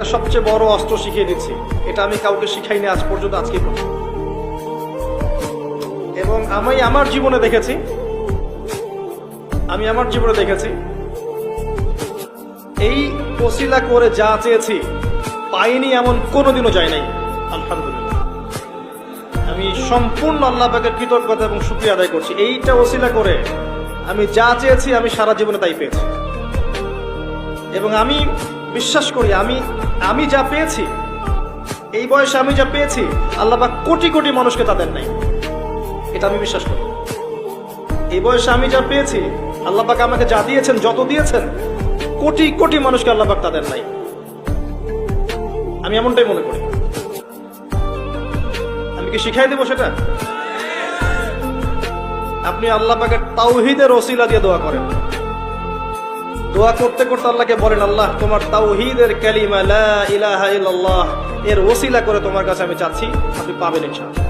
সবচেয়ে বড় অস্ত্র শিখিয়ে দিচ্ছি, এটা আমি কাউকে শিখাইনি আজ পর্যন্ত, আজকে প্রথম। এবং আমি আমার জীবনে দেখেছি এই ওসিলা করে যা চেয়েছি পাইনি এমন কোনোদিনও যায় নাই। আলহামদুলিল্লাহ, আমি সম্পূর্ণ আল্লাহ পাকের কৃতজ্ঞতা এবং শুকরিয়া আদায় করছি। এইটা ওসিলা করে আমি যা চেয়েছি আমি সারা জীবনে তাই পেয়েছি। এবং আমি বিশ্বাস করি আমি যা পেয়েছি, এই বয়সে আমি যা পেয়েছি, আল্লাহ পাক কোটি কোটি মানুষকে তা দেন নাই। এটা আমি বিশ্বাস করি। এই বয়সে আমি যা পেয়েছি, আল্লাহ পাক আমাকে যা দিয়েছেন, যত দিয়েছেন, কোটি কোটি মানুষকে আল্লাহ পাক তা দেন নাই। আমি এমনটাই মনে করি। আমি কি শিখাই দেবো সেটা? আপনি আল্লাহ পাকের তাওহীদের ওসিলা দিয়ে দোয়া করেন। দোয়া করতে করতে আল্লাহকে বলেন, আল্লাহ তোমার তাওহীদের কালিমা লা ইলাহা ইল্লাল্লাহ এর ওসিলা করে তোমার কাছে আমি চাচ্ছি, আপনি পাবেন ইনশাআল্লাহ।